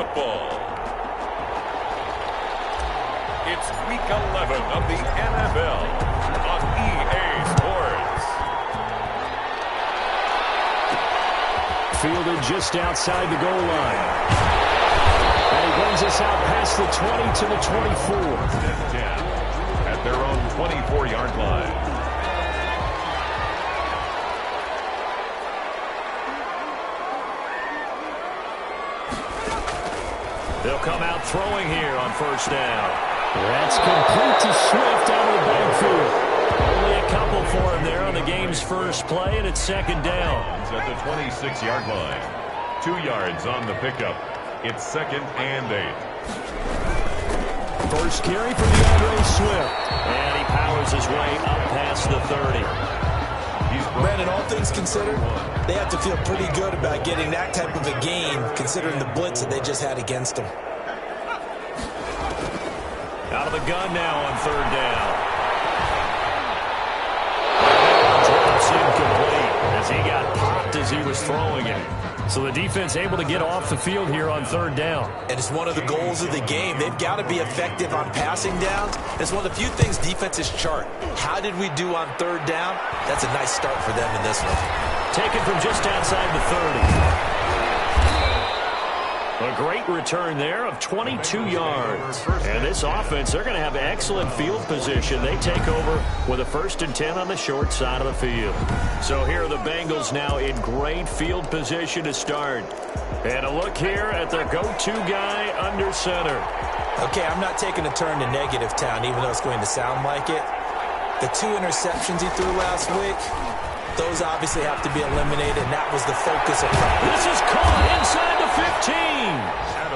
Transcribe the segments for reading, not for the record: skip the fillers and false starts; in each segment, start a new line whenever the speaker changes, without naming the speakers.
football. It's Week 11 of the NFL on EA Sports.
Fielded just outside the goal line. And he brings us out past the 20 to the 24.
At their own 24-yard line.
They'll come out throwing here on first down. That's complete to Swift out of the backfield. Only a couple for him there on the game's first play, and it's second down.
He's at the 26-yard line. 2 yards on the pickup. It's 2nd and 8.
First carry for DeAndre Swift. And he powers his way up past the 30.
Brandon, all things considered, they have to feel pretty good about getting that type of a gain, considering the blitz that they just had against them.
Out of the gun now on third down. Drops incomplete as he got popped as he was throwing it. So the defense able to get off the field here on third down.
And it's one of the goals of the game. They've got to be effective on passing downs. It's one of the few things defenses chart. How did we do on third down? That's a nice start for them in this one.
Taken from just outside the 30. A great return there of 22 yards. And this offense, they're going to have excellent field position. They take over with a 1st and 10 on the short side of the field. So here are the Bengals now in great field position to start. And a look here at their go-to guy under center.
Okay, I'm not taking a turn to negative town, even though it's going to sound like it. The 2 interceptions he threw last week, those obviously have to be eliminated, and that was the focus of practice.
This is caught inside the 15.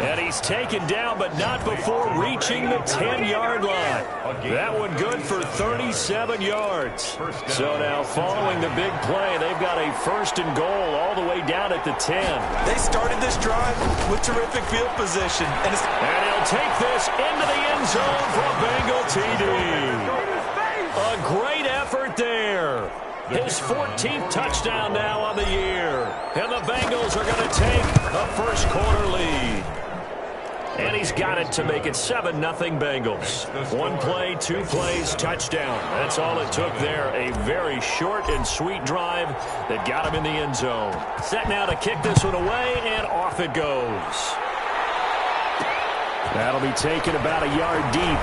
And he's taken down, but not before reaching the 10-yard line. That one good for 37 yards. So now following the big play, they've got a 1st and goal all the way down at the 10.
They started this drive with terrific field position. And
he'll take this into the end zone for a Bengal TD. A great effort there. His 14th touchdown now on the year. And the Bengals are going to take a first quarter lead. And he's got it to make it 7-0 Bengals. 1 play, 2 plays, touchdown. That's all it took there. A very short and sweet drive that got him in the end zone. Set now to kick this one away, and off it goes. That'll be taken about a yard deep.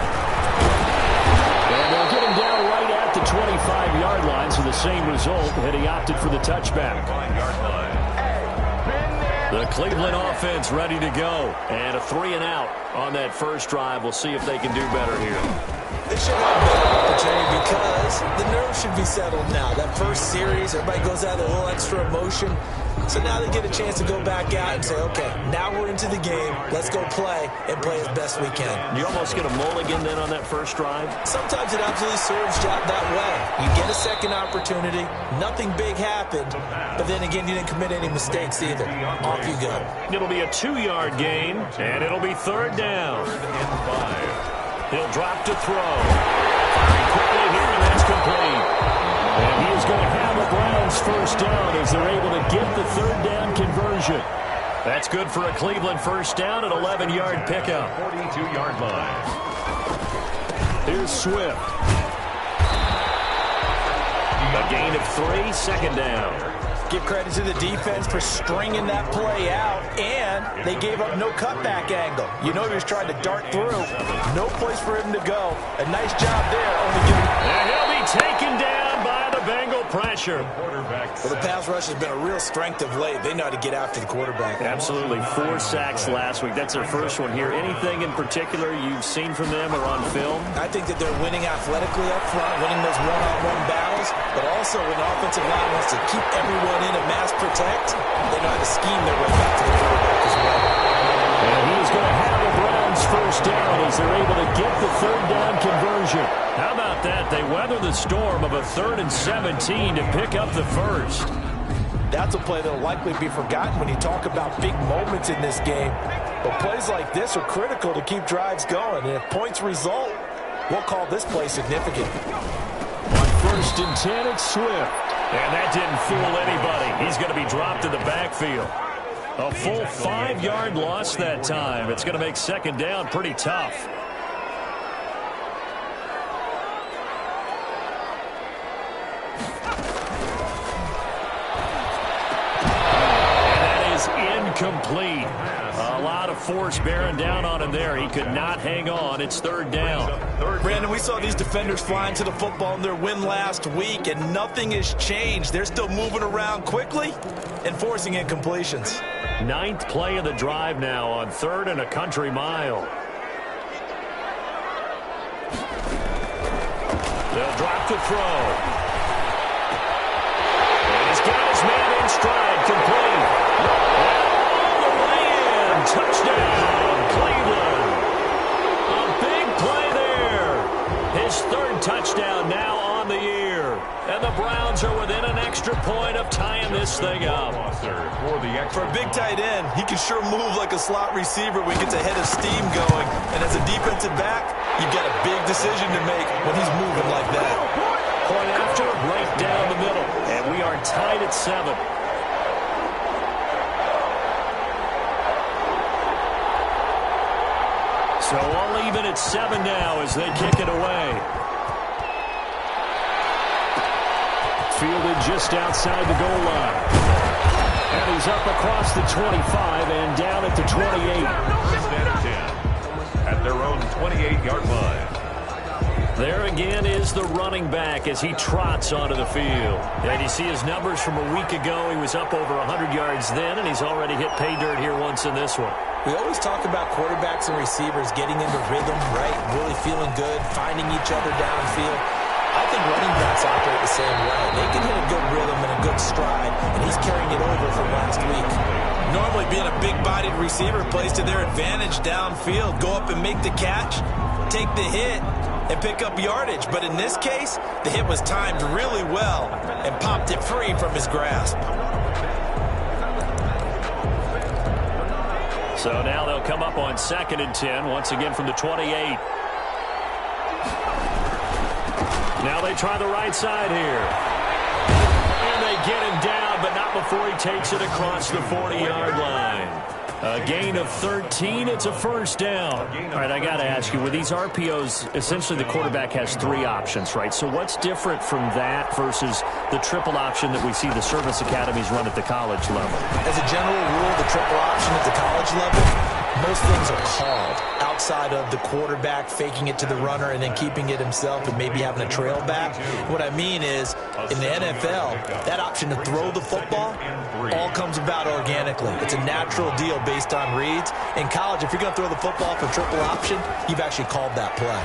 And they'll get him down right at the 25-yard line, so the same result, and he opted for the touchback. The Cleveland offense ready to go. And a 3-and-out on that first drive. We'll see if they can do better here.
They should have a better opportunity because the nerves should be settled now. That first series, everybody goes out with a little extra emotion. So now they get a chance to go back out and say, okay, now we're into the game. Let's go play and play as best we can.
You almost get a mulligan then on that first drive?
Sometimes it absolutely serves that way. You get a second opportunity. Nothing big happened. But then again, you didn't commit any mistakes either. Off you go.
It'll be a 2-yard gain, and it'll be third down. He'll drop to throw. Quickly here, and that's complete. And he is going to have a Browns first down as they're able to get the third down conversion. That's good for a Cleveland first down, an 11-yard pickup.
42-yard line.
Here's Swift. A gain of 3, second down.
Give credit to the defense for stringing that play out, and they gave up no cutback angle. You know he was trying to dart through. No place for him to go. A nice job there.
And he'll be taken down by the Bengal pressure.
Well, the pass rush has been a real strength of late. They know how to get after the quarterback.
Absolutely. 4 sacks last week. That's their first one here. Anything in particular you've seen from them or on film?
I think that they're winning athletically up front, winning those one-on-one battles, but also when the offensive line wants to keep everyone in and mass protect, they know how to scheme their way back to the quarterback as well.
And he is going to have the Browns first down as they're able to get the third down conversion. How about that? They weather the storm of a 3rd and 17 to pick up the first.
That's a play that will likely be forgotten when you talk about big moments in this game. But plays like this are critical to keep drives going. And if points result, we'll call this play significant.
On 1st and 10, it's Swift. And that didn't fool anybody. He's going to be dropped in the backfield. A full 5-yard loss that time. It's going to make second down pretty tough. And that is incomplete. A lot of force bearing down on him there. He could not hang on. It's third down.
Brandon, we saw these defenders flying to the football in their win last week, and nothing has changed. They're still moving around quickly and forcing incompletions.
9th play of the drive now on 3rd and a country mile. They'll drop the throw. And he's got his man in stride, complete. All the way in. Touchdown, Cleveland. A big play there. His 3rd touchdown now on the year. And the Browns are within an extra point of tying this thing up.
For a big tight end, he can sure move like a slot receiver when he gets a head of steam going. And as a defensive back, you've got a big decision to make when he's moving like that.
Point after, right down the middle. And we are tied at 7. So all even at 7 now as they kick it away. Fielded just outside the goal line. And he's up across the 25 and down at the 28.
First and 10 at their own 28-yard line.
There again is the running back as he trots onto the field. And you see his numbers from a week ago. He was up over 100 yards then, and he's already hit pay dirt here once in this one.
We always talk about quarterbacks and receivers getting into rhythm, right? Really feeling good, finding each other downfield. I think running backs operate the same way. They can hit a good rhythm and a good stride, and he's carrying it over from last week. Normally being a big-bodied receiver plays to their advantage downfield. Go up and make the catch, take the hit, and pick up yardage. But in this case, the hit was timed really well and popped it free from his grasp.
So now they'll come up on 2nd and 10, once again from the 28. Now they try the right side here. And they get him down, but not before he takes it across the 40-yard line. A gain of 13. It's a first down. All right, I got to ask you, with these RPOs, essentially the quarterback has 3 options, right? So what's different from that versus the triple option that we see the service academies run at the college level?
As a general rule, the triple option at the college level, most things are called outside of the quarterback faking it to the runner and then keeping it himself and maybe having a trail back. What I mean is, in the NFL, that option to throw the football all comes about organically. It's a natural deal based on reads. In college, if you're going to throw the football for triple option, you've actually called that play.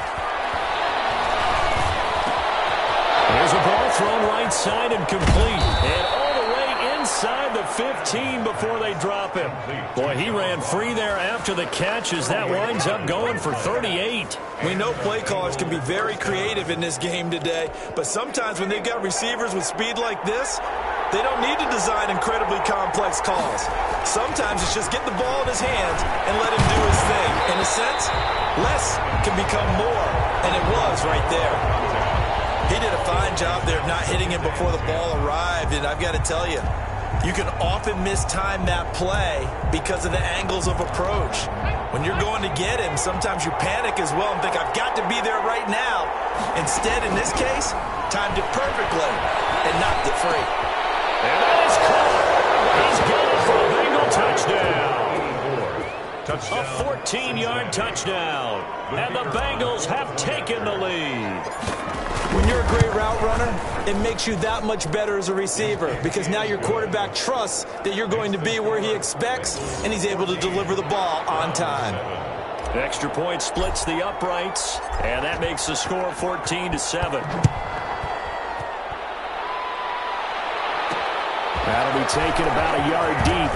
There's a ball thrown right side and complete. And all the way inside the 15 before they drop him. Boy, he ran free there after the catch as that winds up going for 38.
We know play callers can be very creative in this game today, but sometimes when they've got receivers with speed like this, they don't need to design incredibly complex calls. Sometimes it's just get the ball in his hands and let him do his thing. In a sense, less can become more, and it was right there. He did a fine job there of not hitting him before the ball arrived, and I've got to tell you, you can often mistime that play because of the angles of approach. When you're going to get him, sometimes you panic as well and think, I've got to be there right now. Instead, in this case, timed it perfectly and knocked it free.
And that is caught. He's got it for a Bengal touchdown. A 14-yard touchdown. And the Bengals have taken the lead.
When you're a great route runner, it makes you that much better as a receiver because now your quarterback trusts that you're going to be where he expects, and he's able to deliver the ball on time.
Extra point splits the uprights, and that makes the score 14-7. That'll be taken about a yard deep.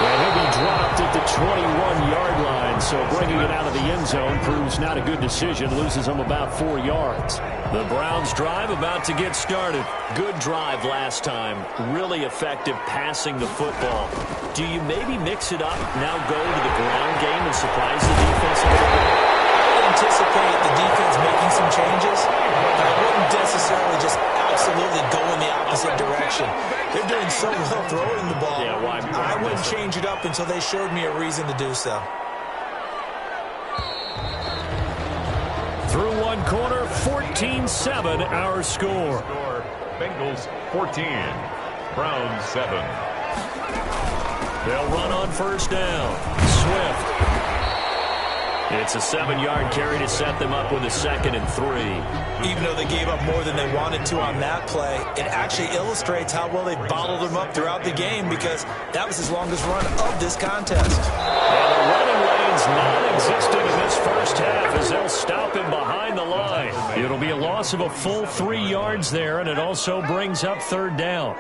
And he'll be dropped at the 21-yard line, so bringing it out of the end zone proves not a good decision, loses him about 4 yards. The Browns drive about to get started. Good drive last time, really effective passing the football. Do you maybe mix it up, now go to the ground game and surprise the defense a little bit?
I would anticipate the defense making making some changes, but I wouldn't necessarily just absolutely go in the opposite direction. They're doing so well throwing the ball.
Yeah,
I wouldn't change it up until they showed me a reason to do so.
Through one quarter, 14-7 our score.
Bengals 14, Browns 7.
They'll run on first down. Swift. It's a 7-yard carry to set them up with a 2nd and 3.
Even though they gave up more than they wanted to on that play, it actually illustrates how well they bottled them up throughout the game, because that was his longest run of this contest.
And the running lane's non-existent in this first half as they'll stop him behind the line. It'll be a loss of a full 3 yards there, and it also brings up third down.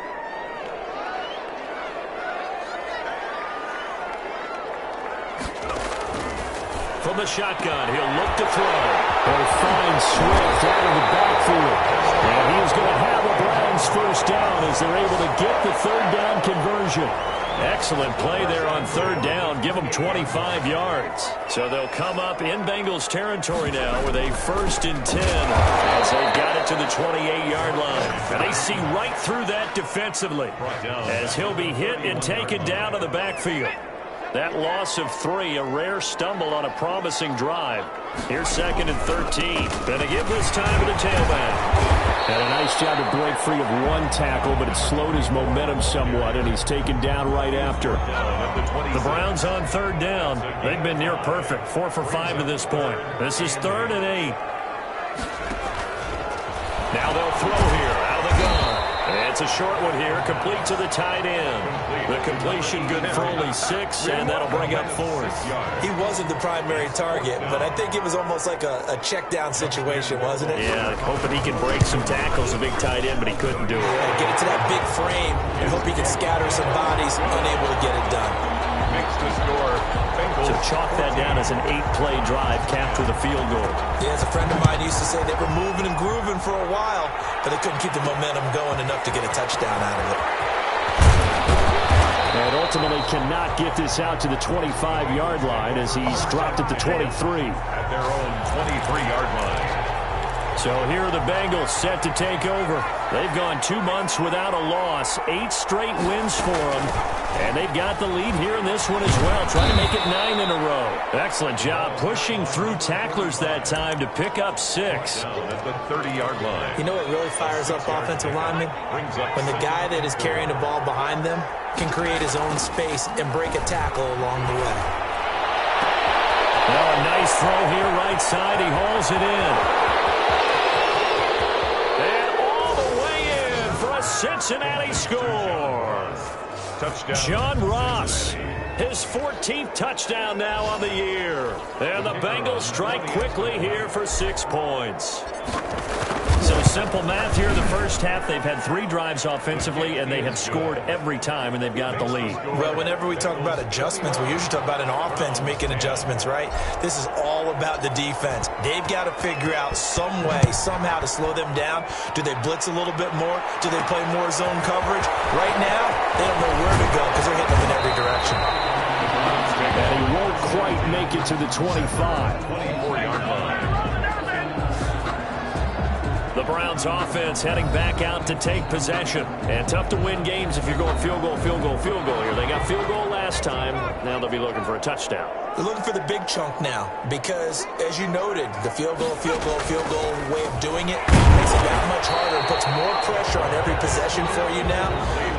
From the shotgun, he'll look to throw. He'll find Swift out of the backfield. And he's going to have a Browns first down as they're able to get the third down conversion. Excellent play there on third down. Give them 25 yards. So they'll come up in Bengals territory now with a 1st and 10 as they've got it to the 28-yard line. And they see right through that defensively as he'll be hit and taken down to the backfield. That loss of 3, a rare stumble on a promising drive. Here's 2nd and 13. Gonna give this time to the tailback. Had a nice job to break free of one tackle, but it slowed his momentum somewhat, and he's taken down right after. The Browns on third down. They've been near perfect, 4 for 5 to this point. This is 3rd and 8. Now they'll throw here out of the gun. It's a short one here, complete to the tight end. The completion good for only 6, and that'll bring up 4th.
He wasn't the primary target, but I think it was almost like a check down situation, wasn't it?
Yeah, hoping he can break some tackles, a big tight end, but he couldn't do it.
Yeah, get it to that big frame and hope he can scatter some bodies, unable to get it done.
Makes the score. Bengals.
So chalk that down as an 8-play drive capped with a field goal.
Yeah, as a friend of mine used to say, they were moving and grooving for a while, but they couldn't keep the momentum going enough to get a touchdown out of it.
And ultimately cannot get this out to the 25-yard line as he's dropped it to 23.
At their own 23-yard line.
So here are the Bengals set to take over. They've gone 2 months without a loss, 8 straight wins for them. And they've got the lead here in this one as well, trying to make it 9 in a row. Excellent job pushing through tacklers that time to pick up 6.
At the 30-yard line.
You know what really fires up offensive linemen? When the guy that is carrying the ball behind them can create his own space and break a tackle along the way.
Well, a nice throw here right side. He hauls it in. And all the way in for a Cincinnati score.
Touchdown.
John Ross, his 14th touchdown now on the year. And the Bengals strike quickly here for 6 points. So simple math here in the first half. They've had 3 drives offensively, and they have scored every time, and they've got the lead.
Well, whenever we talk about adjustments, we usually talk about an offense making adjustments, right? This is all about the defense. They've got to figure out some way, somehow to slow them down. Do they blitz a little bit more? Do they play more zone coverage? Right now, they don't know where to go because they're hitting them in every direction.
And he won't quite make it to the 25.
24-yard line.
The Browns offense heading back out to take possession. And tough to win games if you're going field goal, field goal, field goal here. They got field goal last time. Now they'll be looking for a touchdown.
They're looking for the big chunk now because, as you noted, the field goal way of doing it makes it that much harder. It puts more pressure on every possession for you now.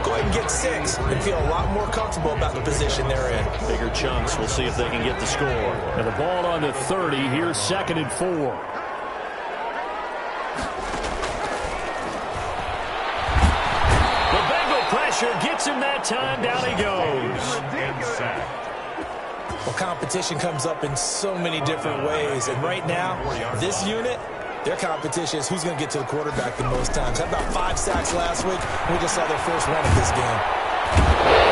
Go ahead and get 6 and feel a lot more comfortable about the position they're in.
Bigger chunks. We'll see if they can get the score. And the ball on the 30. Here's 2nd and 4. Pressure gets him that time. Down he goes.
Well, competition comes up in so many different ways. And right now, this unit, their competition is who's going to get to the quarterback the most times. Had about 5 sacks last week. We just saw their first one of this game.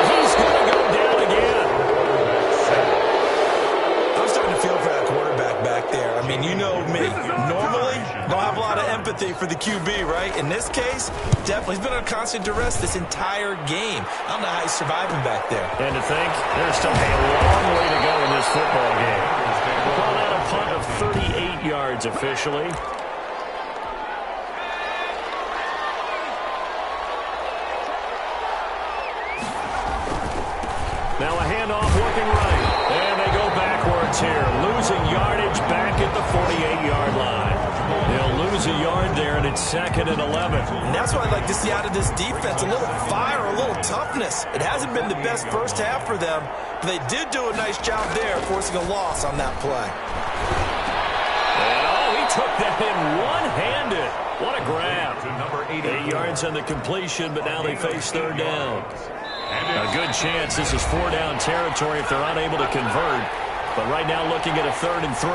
He's going to go down again.
I'm starting to feel for that quarterback back there. I mean, you know me. Normally, don't have a lot of empathy for the QB, right? In this case, definitely. He's been under constant duress this entire game. I don't know how he's surviving back there.
And to think, there's still a long way to go in this football game. Call that a punt of 38 yards officially. here, losing yardage back at the 48-yard line. They'll lose a yard there, and it's 2nd and 11.
And that's what I'd like to see out of this defense, a little fire, a little toughness. It hasn't been the best first half for them, but they did do a nice job there, forcing a loss on that play.
And, he took that in one-handed. What a grab. 8 yards on the completion, but now they face 3rd down. A good chance this is 4-down territory if they're unable to convert. But right now looking at a 3rd and 3.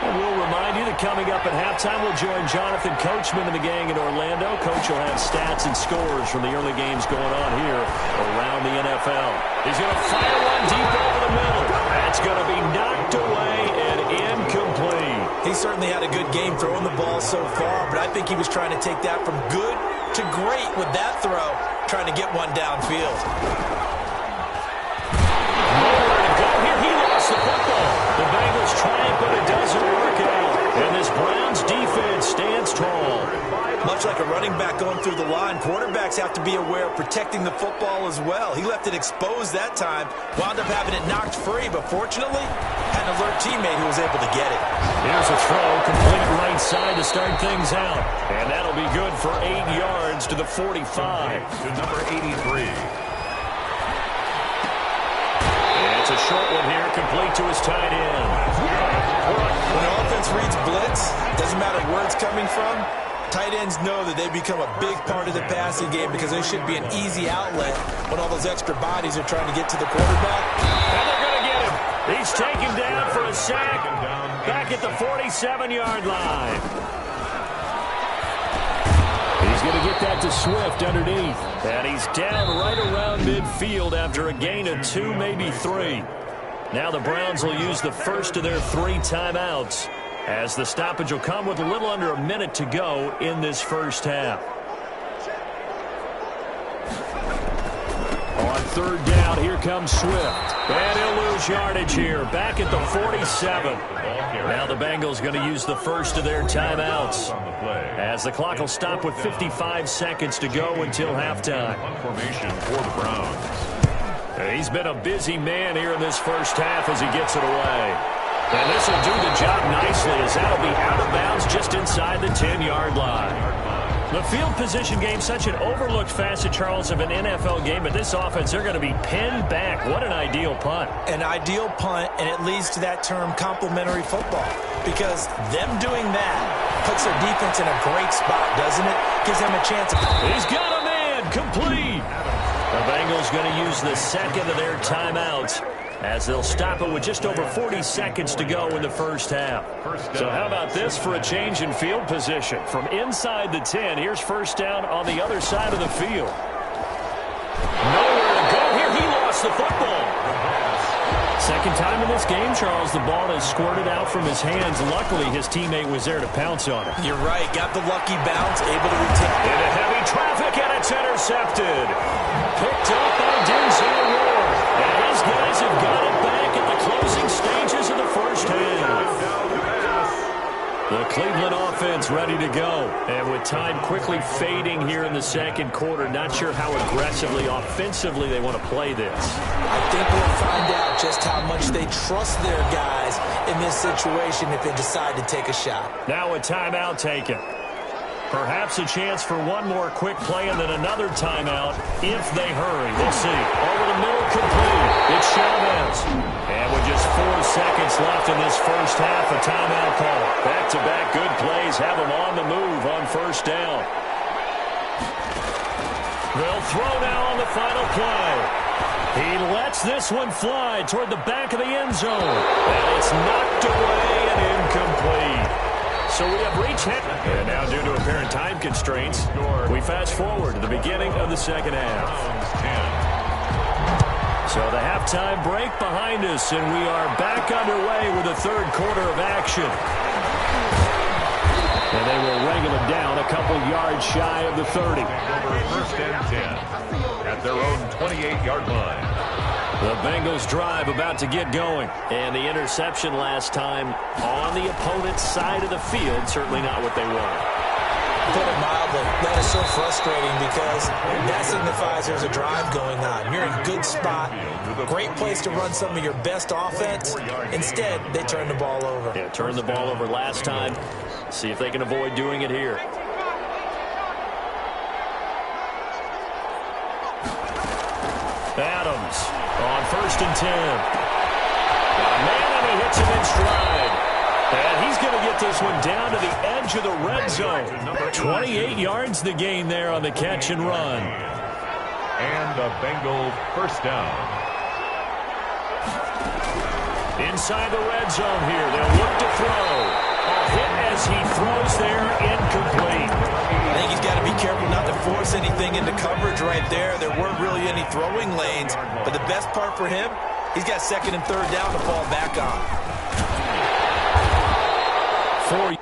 And we'll remind you that coming up at halftime, we'll join Jonathan Coachman and the gang in Orlando. Coach will have stats and scores from the early games going on here around the NFL. He's going to fire one deep over the middle. That's going to be knocked away and incomplete.
He certainly had a good game throwing the ball so far, but I think he was trying to take that from good to great with that throw, trying to get one downfield.
Nowhere to go here. He lost the football. The Bengals try it, but it doesn't work out. And this Browns defense stands tall.
Much like a running back going through the line, quarterbacks have to be aware of protecting the football as well. He left it exposed that time, wound up having it knocked free, but fortunately, had an alert teammate who was able to get it.
Here's a throw, complete right side to start things out. And that'll be good for 8 yards to the 45.
To number 83.
It's a short one here, complete to his tight end.
When an offense reads blitz, doesn't matter where it's coming from, tight ends know that they become a big part of the passing game because they should be an easy outlet when all those extra bodies are trying to get to the quarterback.
And they're going to get him. He's taken down for a sack back at the 47-yard line. He's going to get that to Swift underneath. And he's down right around midfield after a gain of 2, maybe 3. Now the Browns will use the first of their 3 timeouts, as the stoppage will come with a little under a minute to go in this first half. On 3rd down, here comes Swift. And he'll lose yardage here, back at the 47. Now the Bengals going to use the first of their timeouts, as the clock will stop with 55 seconds to go until halftime.
Formation for the Browns.
He's been a busy man here in this first half as he gets it away. And this will do the job nicely, as that'll be out of bounds just inside the 10-yard line. The field position game, such an overlooked facet, Charles, of an NFL game, but this offense, they're going to be pinned back. What an ideal punt. An ideal punt, and it leads to that term complementary football, because them doing that puts their defense in a great spot, doesn't it? Gives them a chance. He's got a man, complete. The Bengals going to use the second of their timeouts, as they'll stop it with just over 40 seconds to go in the first half. So how about this for a change in field position? From inside the 10, here's first down on the other side of the field. Nowhere to go here. He lost the football. Second time in this game, Charles, the ball has squirted out from his hands. Luckily, his teammate was there to pounce on it. You're right. Got the lucky bounce, able to retain. Into heavy traffic, and it's intercepted. Picked up by Denzel Ward. And his guys have got it back at the closing stages of the first half. The Cleveland offense ready to go. And with time quickly fading here in the second quarter, not sure how aggressively, offensively they want to play this. I think we'll find out just how much they trust their guys in this situation if they decide to take a shot. Now a timeout taken. Perhaps a chance for one more quick play and then another timeout if they hurry. We'll see. Over the middle, complete. It's Chavez. And with just 4 seconds left in this first half, a timeout call. Back-to-back good plays have them on the move on first down. They'll throw now on the final play. He lets this one fly toward the back of the end zone. And it's knocked away and incomplete. So we have reached it. And now due to apparent time constraints, we fast forward to the beginning of the second half. So the halftime break behind us, and we are back underway with the third quarter of action. And they will wrangle it down a couple yards shy of the 30.
First and 10 at their own 28-yard line.
The Bengals drive about to get going. And the interception last time on the opponent's side of the field, certainly not what they wanted.
put it mildly. That is so frustrating because that signifies there's a drive going on. You're in a good spot, great place to run some of your best offense. Instead, they turn the ball over.
Yeah, turned the ball over last time. See if they can avoid doing it here. Adams on 1st and 10. Got a man, and he hits him in stride. And he's going to get this one down to the edge of the red zone. 28 yards the gain there on the catch and run.
And the Bengals first down.
Inside the red zone here. They'll look to throw. A hit as he throws there, incomplete.
I think he's got to be careful not to force anything into coverage right there. There weren't really any throwing lanes. But the best part for him, he's got 2nd and 3rd down to fall back on.
4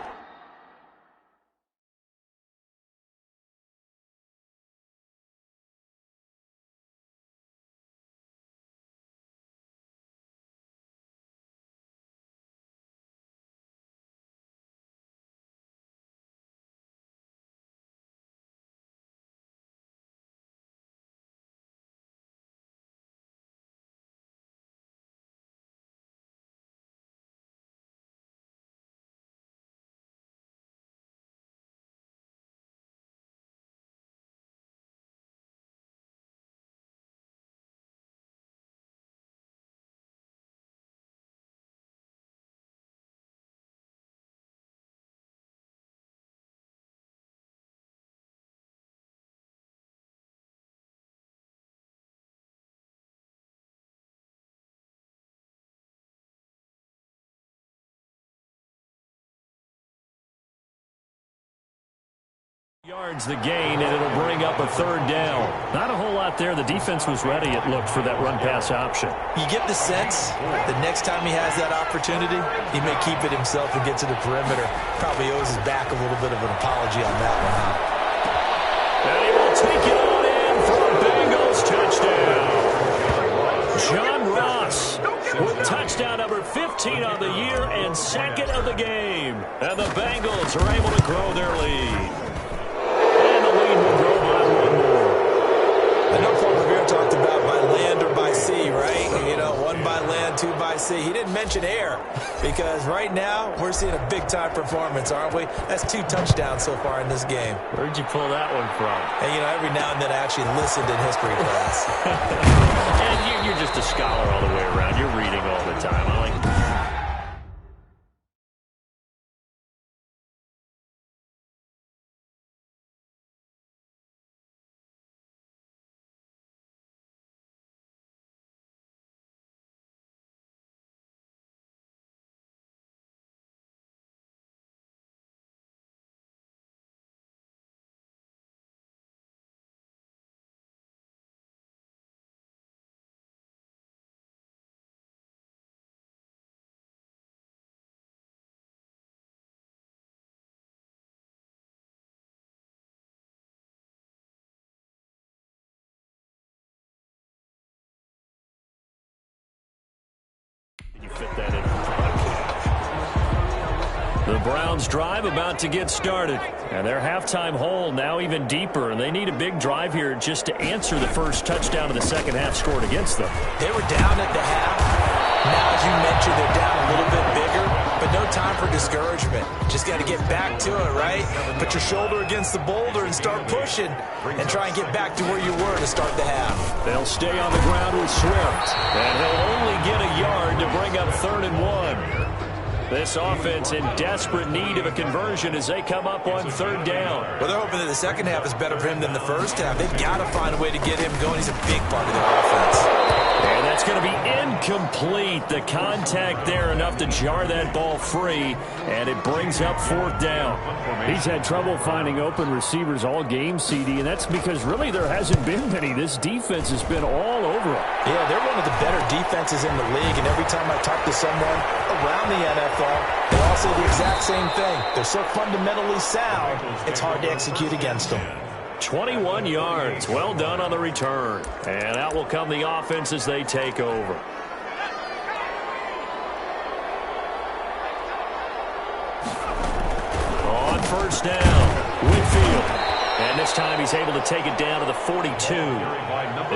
yards the gain, and it'll bring up a 3rd down. Not a whole lot there. The defense was ready, it looked, for that run-pass option.
You get the sense the next time he has that opportunity, he may keep it himself and get to the perimeter. Probably owes his back a little bit of an apology on that one, huh?
And he will take it on in for a Bengals touchdown. John Ross with touchdown number 15 on the year and 2nd of the game. And the Bengals are able to grow their lead.
I know Paul Revere talked about by land or by sea, right? You know, 1 by land, 2 by sea. He didn't mention air because right now we're seeing a big-time performance, aren't we? That's 2 touchdowns so far in this game.
Where'd you pull that one from?
And, you know, every now and then I actually listened in history class.
And you're just a scholar all the way around. You're reading all the time. I like you fit that in. The Browns drive about to get started. And their halftime hole now even deeper. And they need a big drive here just to answer the first touchdown of the second half scored against them.
They were down at the half. Now, as you mentioned, they're down a little bit bigger. But no time for discouragement. Just got to get back to it, right? Put your shoulder against the boulder and start pushing. And try and get back to where you were to start the half.
They'll stay on the ground with Swift. And he'll only get a yard to bring up 3rd and 1. This offense in desperate need of a conversion as they come up on 3rd down.
Well, they're hoping that the second half is better for him than the first half. They've got to find a way to get him going. He's a big part of their offense.
And that's going to be incomplete. The contact there enough to jar that ball free, and it brings up 4th down.
He's had trouble finding open receivers all game, CD, and that's because really there hasn't been many. This defense has been all over him.
Yeah, they're one of the better defenses in the league, and every time I talk to someone around the NFL, they all say the exact same thing. They're so fundamentally sound, it's hard to execute against them.
21 yards. Well done on the return. And out will come the offense as they take over. On 1st down. Whitfield. And this time he's able to take it down to the 42.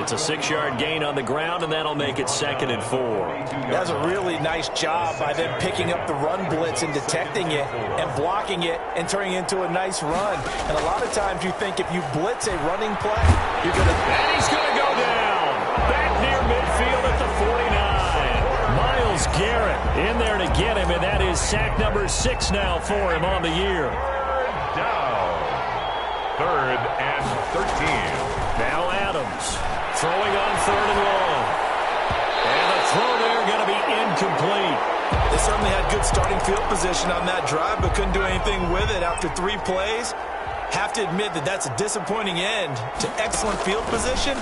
It's a 6-yard gain on the ground, and that'll make it 2nd and 4.
That's a really nice job by them picking up the run blitz and detecting it and blocking it and turning it into a nice run. And a lot of times you think if you blitz a running play, you're going to...
And he's going to go down. Back near midfield at the 49. Myles Garrett in there to get him, and that is sack number 6 now for him on the year.
Third and 13.
Now Adams throwing on 3rd and long. And the throw there going to be incomplete.
They certainly had good starting field position on that drive, but couldn't do anything with it after 3 plays. Have to admit that that's a disappointing end to excellent field position.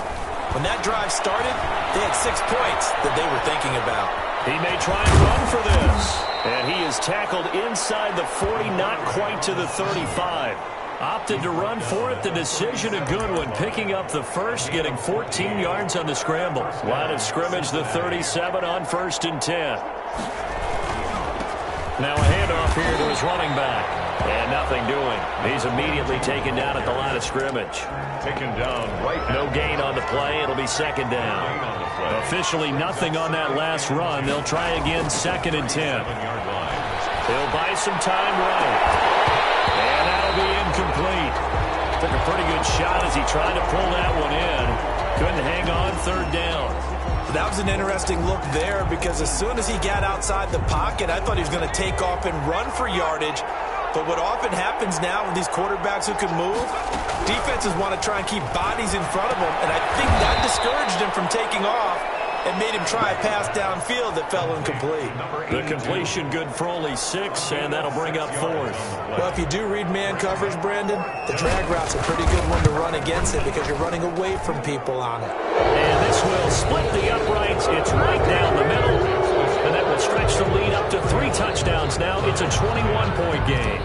When that drive started, they had 6 points that they were thinking about.
He may try and run for this. And he is tackled inside the 40, not quite to the 35. Opted to run for it. The decision a good one. Picking up the first, getting 14 yards on the scramble. Line of scrimmage, the 37 on 1st and 10. Now a handoff here to his running back. And nothing doing. He's immediately taken down at the line of scrimmage.
Taken down right.
No gain on the play. It'll be 2nd down. Officially nothing on that last run. They'll try again 2nd and 10. He'll buy some time right. And that'll be incomplete. Took a pretty good shot as he tried to pull that one in. Couldn't hang on 3rd down.
That was an interesting look there because as soon as he got outside the pocket, I thought he was going to take off and run for yardage. But what often happens now with these quarterbacks who can move, defenses want to try and keep bodies in front of them, and I think that discouraged him from taking off and made him try a pass downfield that fell incomplete.
The completion good for only 6, and that'll bring up 4th.
Well, if you do read man coverage, Brandon, the drag route's a pretty good one to run against it because you're running away from people on it.
And this will split the uprights. It's right down the middle. And that will stretch the lead up to 3 touchdowns now. It's a 21-point game.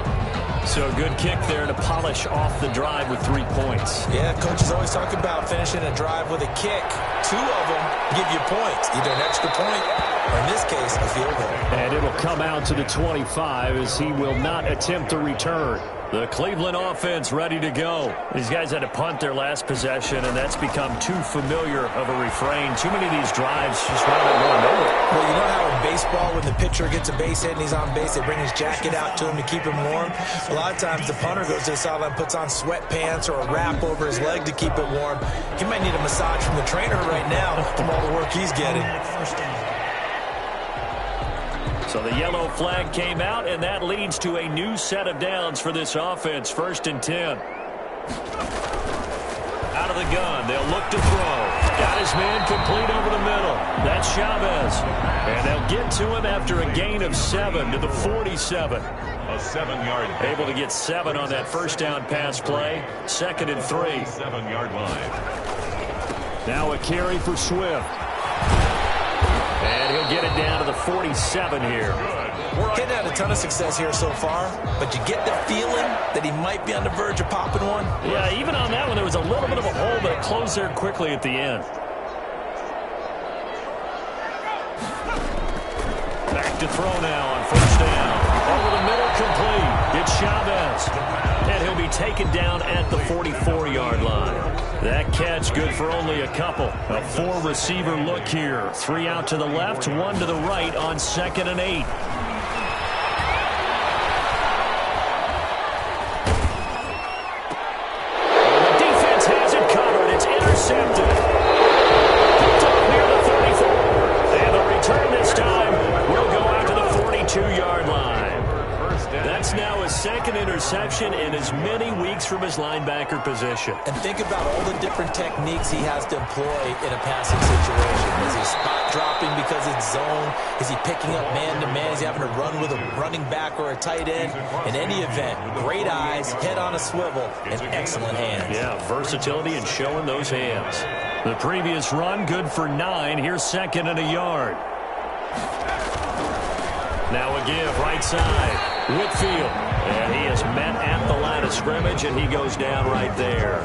So a good kick there to polish off the drive with 3 points.
Yeah, coaches always talk about finishing a drive with a kick. 2 of them give you points, either an extra point or, in this case, a field goal.
And it'll come out to the 25 as he will not attempt to return.
The Cleveland offense ready to go. These guys had to punt their last possession, and that's become too familiar of a refrain. Too many of these drives just run out of nowhere.
Well, you know how in baseball, when the pitcher gets a base hit and he's on base, they bring his jacket out to him to keep him warm? A lot of times the punter goes to the sideline, puts on sweatpants or a wrap over his leg to keep it warm. He might need a massage from the trainer right now from all the work he's getting.
So the yellow flag came out, and that leads to a new set of downs for this offense. 1st and 10. Out of the gun. They'll look to throw. Got his man complete over the middle. That's Chavez. And they'll get to him after a gain of 7 to the 47.
A 7-yard.
Able to get 7 on that first down pass play. 2nd and 3.
7-yard line.
Now a carry for Swift.
And he'll get it down to the 47 here.
Hadn't had a ton of success here so far, but you get the feeling that he might be on the verge of popping one.
Yeah, even on that one, there was a little bit of a hole, but it closed there quickly at the end. Back to throw now on 1st down. Over the middle, complete. It's Chavez. And he'll be taken down at the 44-yard line. That catch good for only a couple. A 4-receiver look here. 3 out to the left, 1 to the right on 2nd and 8. The defense has it covered. It's intercepted. Picked up near the 34. And the return this time will go out to the 42-yard line. That's now his 2nd interception in as many weeks from his linebacker position.
And think about all the different techniques he has to employ in a passing situation. Is he spot dropping because it's zone? Is he picking up man-to-man? Is he having to run with a running back or a tight end? In any event, great eyes, head on a swivel, and excellent hands.
Yeah, versatility and showing those hands. The previous run, good for 9. Here's 2nd and a yard. Now a give, right side. Whitfield. And he is met at the line of scrimmage, and he goes down right there.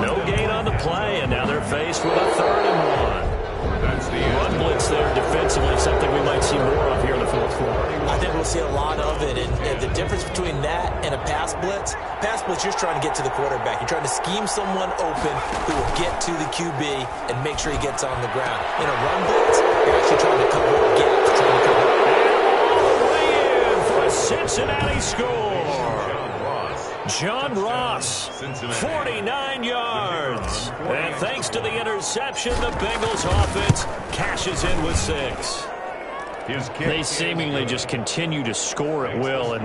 No gain on the play, and now they're faced with a 3rd and 1.
That's the
Run blitz there defensively, something we might see more of here in the 4th quarter.
I think we'll see a lot of it, and the difference difference between that and a pass blitz? Pass blitz, you're just trying to get to the quarterback. You're trying to scheme someone open who will get to the QB and make sure he gets on the ground. In a run blitz, you're actually trying to cover up gaps, trying to cover up.
And all the way in for a Cincinnati score. John Ross, 49 yards. And thanks to the interception, the Bengals offense cashes in with 6.
They seemingly just continue to score at will, and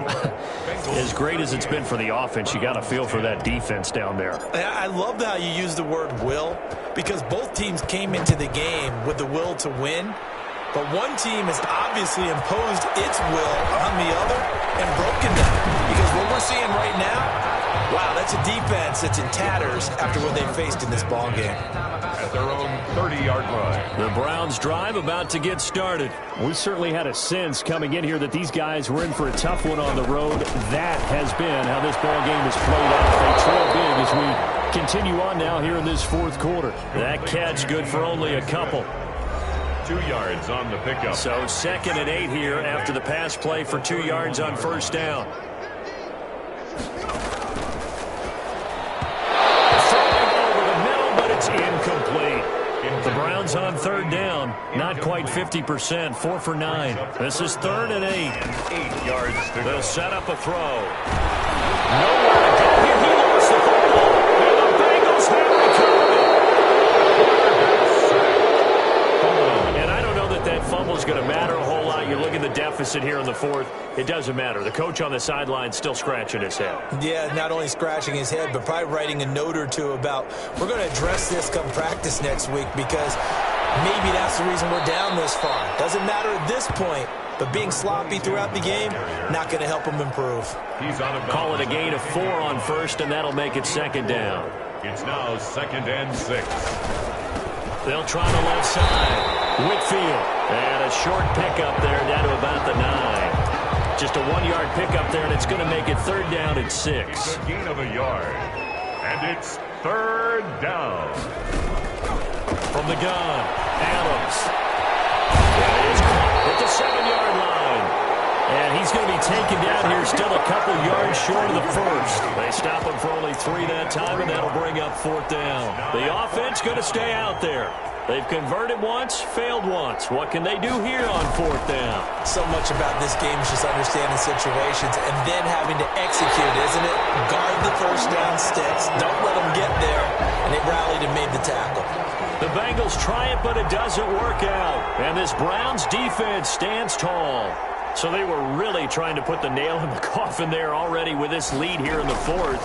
as great as it's been for the offense, you got to feel for that defense down there.
I love how you use the word will, because both teams came into the game with the will to win, but one team has obviously imposed its will on the other and broken them. Because what we're seeing right now, wow, that's a defense that's in tatters after what they faced in this ballgame.
At their own 30-yard line.
The Browns drive about to get started.
We certainly had a sense coming in here that these guys were in for a tough one on the road. That has been how this ball game has played out. They trail big as we continue on now here in this fourth quarter.
That catch good for only a couple.
2 yards on the pickup.
So 2nd and 8 here after the pass play for 2 yards on first down. Throwing over the middle, but it's incomplete. The Browns on 3rd down, not quite 50%, 4 for 9. This is 3rd and 8.
8 yards to go.
They'll set up a throw. Nowhere to go here. He lost the football, and the Bengals have recovered it. And I don't know that fumble is going to matter a whole lot. You look at the deficit here in the 4th. It doesn't matter. The coach on the sideline still scratching his head.
Yeah, not only scratching his head, but probably writing a note or two about, we're going to address this come practice next week, because maybe that's the reason we're down this far. Doesn't matter at this point, but being sloppy throughout the game, not going to help him improve.
He's out of bounds.
Call it a gain of 4 on first, and that'll make it 2nd down.
It's now 2nd and 6.
They'll try the left side. Whitfield, and a short pickup there down to about the 9. Just a 1-yard pickup there, and it's going to make it 3rd down at 6.
It's a gain of a yard. And it's 3rd down.
From the gun, Adams. That is caught at the 7-yard line. And he's going to be taken down here, still a couple yards short of the first. They stop him for only 3 that time, and that'll bring up 4th down. The offense going to stay out there. They've converted once, failed once. What can they do here on 4th down?
So much about this game is just understanding situations and then having to execute, isn't it? Guard the first down sticks. Don't let them get there. And they rallied and made the tackle.
The Bengals try it, but it doesn't work out. And this Browns defense stands tall. So they were really trying to put the nail in the coffin there already with this lead here in the 4th,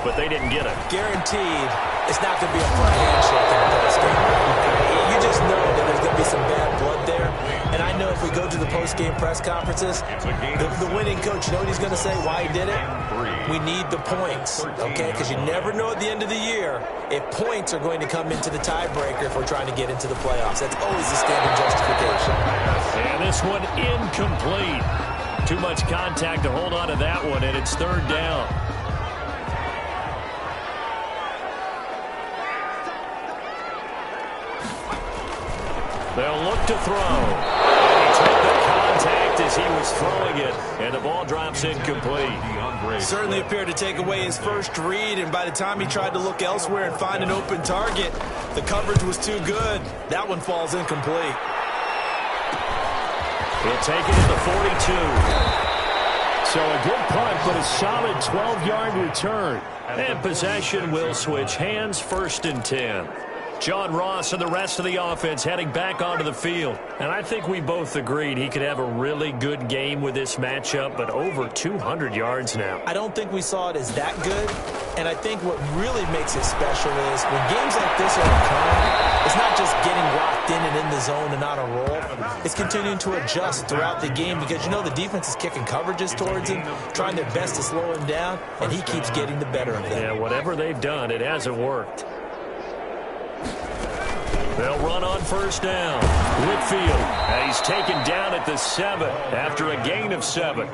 but they didn't get it.
Guaranteed, it's not going to be a fun handshake in the postgame. You just know that there's going to be some bad blood there. And I know if we go to the postgame press conferences, the winning coach, you know what he's going to say, why he did it? We need the points, okay? Because you never know at the end of the year if points are going to come into the tiebreaker if we're trying to get into the playoffs. That's always the standard justification.
And this one incomplete. Too much contact to hold on to that one, and it's 3rd down. They'll look to throw. And he took the contact as he was throwing it, and the ball drops incomplete.
Certainly appeared to take away his first read, and by the time he tried to look elsewhere and find an open target, the coverage was too good. That one falls incomplete.
He'll take it at the 42.
So a good punt, but a solid 12-yard return.
And possession will switch hands, 1st and 10. John Ross and the rest of the offense heading back onto the field. And I think we both agreed he could have a really good game with this matchup, but over 200 yards now.
I don't think we saw it as that good. And I think what really makes it special is when games like this are occurring, it's not just getting locked in and in the zone and on a roll. It's continuing to adjust throughout the game because, you know, the defense is kicking coverages towards him, trying their best to slow him down, and he keeps getting the better of them.
Yeah, whatever they've done, it hasn't worked. They'll run on 1st down. Whitfield, he's taken down at the 7 after a gain of 7.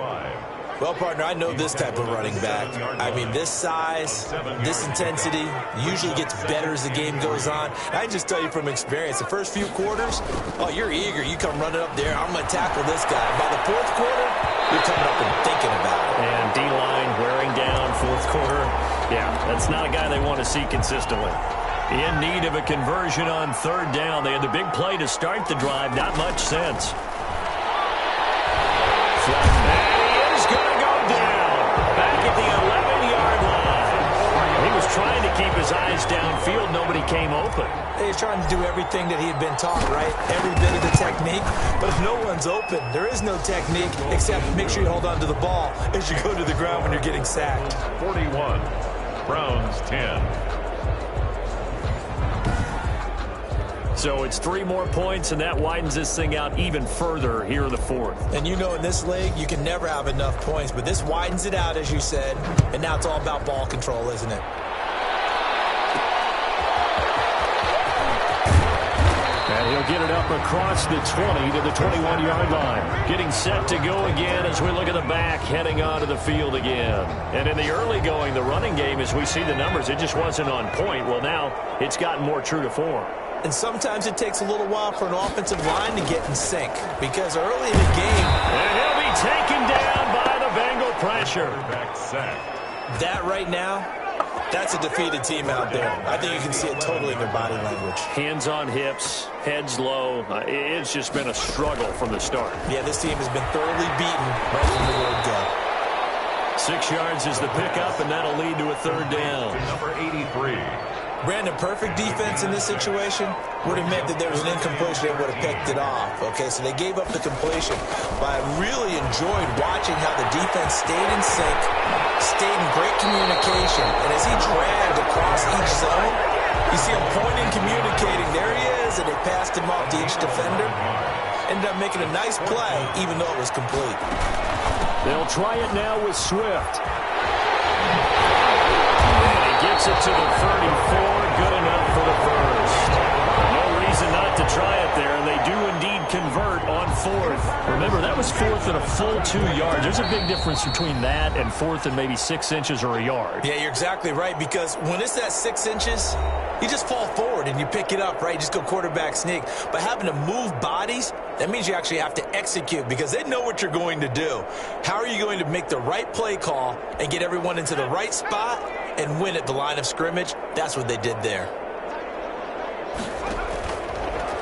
Well, partner, I know this type of running back. I mean, this size, this intensity usually gets better as the game goes on. I just tell you from experience, the first few quarters, oh, you're eager. You come running up there. I'm going to tackle this guy. By the 4th quarter, you're coming up and thinking about it.
And
D-line wearing down fourth quarter. Yeah, that's not a guy they want to see consistently. In need of a conversion on third down. They had the big play to start the drive. Not much sense. And he is going to go down. Back at the 11-yard line. He was trying to keep his eyes downfield. Nobody came open.
He's trying to do everything that he had been taught, right? Every bit of the technique. But if no one's open, there is no technique except make sure you hold on to the ball as you go to the ground when you're getting sacked.
41, Browns 10.
So it's 3 more points, and that widens this thing out even further here in the fourth.
And you know in this league, you can never have enough points. But this widens it out, as you said. And now it's all about ball control, isn't it?
And he'll get it up across the 20 to the 21-yard line. Getting set to go again as we look at the back heading onto the field again. And in the early going, the running game, as we see the numbers, it just wasn't on point. Well, now it's gotten more true to form.
And sometimes it takes a little while for an offensive line to get in sync. Because early in the game...
And he'll be taken down by the Bengal pressure.
Back sack.
That right now, that's a defeated team out there. I think you can see it totally in their body language.
Hands on hips, heads low. It's just been a struggle from the start.
Yeah, this team has been thoroughly beaten right from the word go.
6 yards is the pickup, and that'll lead to a third down.
Number 83.
Brandon, perfect defense in this situation would have meant that there was an incompletion. They would have picked it off. Okay, so they gave up the completion. But I really enjoyed watching how the defense stayed in sync, stayed in great communication. And as he dragged across each zone, you see him pointing, communicating. There he is, and they passed him off to each defender. Ended up making a nice play, even though it was complete.
They'll try it now with Swift. Gets it to the 34, good enough for the first. No reason not to try it there, and they do indeed convert on fourth. Remember, that was fourth and a full 2 yards. There's a big difference between that and fourth and maybe 6 inches or a yard.
Yeah, you're exactly right, because when it's that 6 inches, you just fall forward and you pick it up, right? You just go quarterback sneak. But having to move bodies, that means you actually have to execute because they know what you're going to do. How are you going to make the right play call and get everyone into the right spot and win at the line of scrimmage? That's what they did there.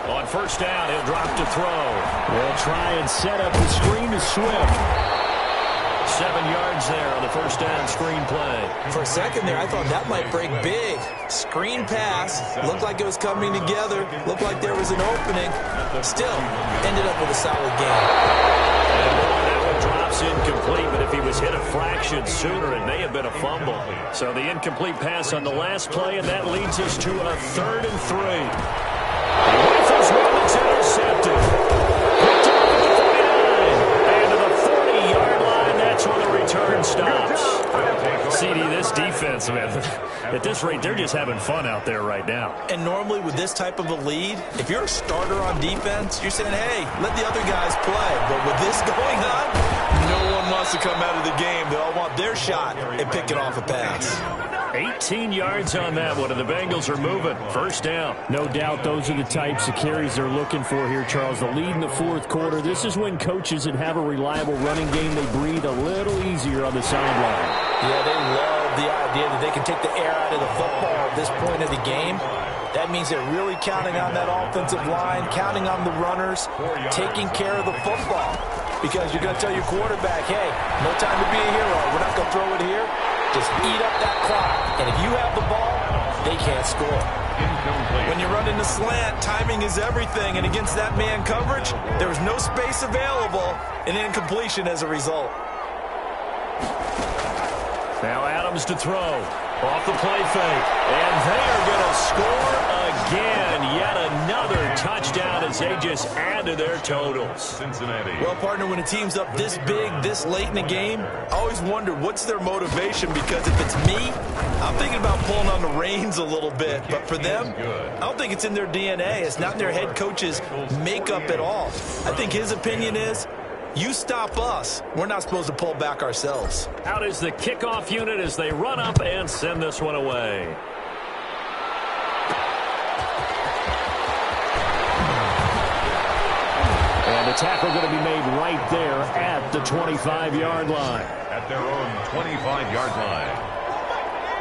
On first down, he'll drop to throw. They'll try and set up the screen to Swift. 7 yards there on the first down screen play.
For a second there, I thought that might break big. Screen pass. Looked like it was coming together. Looked like there was an opening. Still, ended up with a solid game.
And that one drops incomplete, but if he was hit a fraction sooner, it may have been a fumble. So the incomplete pass on the last play, and that leads us to a 3rd and 3. He whiffles one that's intercepted. Picked up at the 49. And to the 40-yard line, that's where the return stops. CD, this defense, man, at this rate, they're just having fun out there right now.
And normally with this type of a lead, if you're a starter on defense, you're saying, hey, let the other guys play. But with this going on, no one wants to come out of the game. They all want their shot and picking off a pass.
18 yards on that one, and the Bengals are moving. First down. No doubt those are the types of carries they're looking for here, Charles. The lead in the fourth quarter. This is when coaches that have a reliable running game, they breathe a little easier on the sideline.
Yeah, they love the idea that they can take the air out of the football at this point of the game. That means they're really counting on that offensive line, counting on the runners, taking care of the football. Because you're going to tell your quarterback, hey, no time to be a hero. We're not going to throw it here. Just eat up that clock. And if you have the ball, they can't score. When you're running the slant, timing is everything. And against that man coverage, there was no space available, and incompletion as a result.
Now Adams to throw. Off the play fake. And they are going to score again. Yet another touchdown as they just add to their totals.
Cincinnati.
Well, partner, when a team's up this big, this late in the game, I always wonder what's their motivation, because if it's me, I'm thinking about pulling on the reins a little bit. But for them, I don't think it's in their DNA. It's not in their head coach's makeup at all. I think his opinion is, you stop us. We're not supposed to pull back ourselves.
Out is the kickoff unit as they run up and send this one away. And the
tackle going to be made right there at the 25-yard line.
At their own 25-yard line.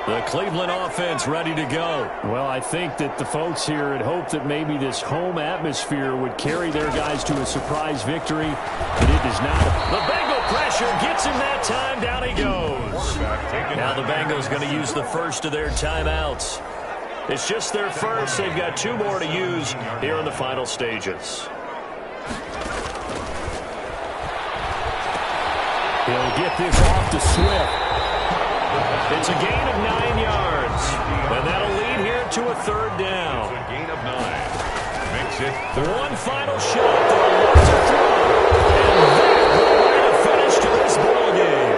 The Cleveland offense ready to go. Well, I think that the folks here had hoped that maybe this home atmosphere would carry their guys to a surprise victory, but it does not. The Bengal pressure gets him that time. Down he goes. Now the Bengals going to use the first of their timeouts. It's just their first. They've got 2 more to use here in the final stages. He'll get this off to Swift. It's a gain of 9 yards, and that'll lead here to a 3rd down.
It's a gain of 9. Makes it 3rd.
One final shot. There was a throw, and that will write a finish to this ball game.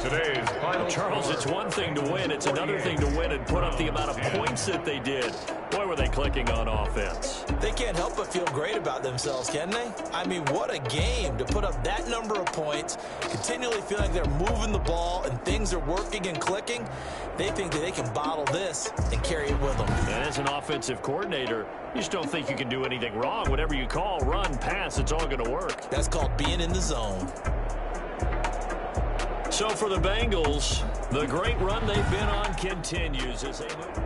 Today's final.
Charles, it's one thing to win. It's another thing to win and put up the amount of points that they did. Boy, were they clicking on offense.
They can't help but feel great about themselves, can they? I mean, what a game to put up that number of points, continually feeling like they're moving the ball and things are working and clicking. They think that they can bottle this and carry it with them.
And as an offensive coordinator, you just don't think you can do anything wrong. Whatever you call, run, pass, it's all going to work.
That's called being in the zone.
So for the Bengals, the great run they've been on continues as they move.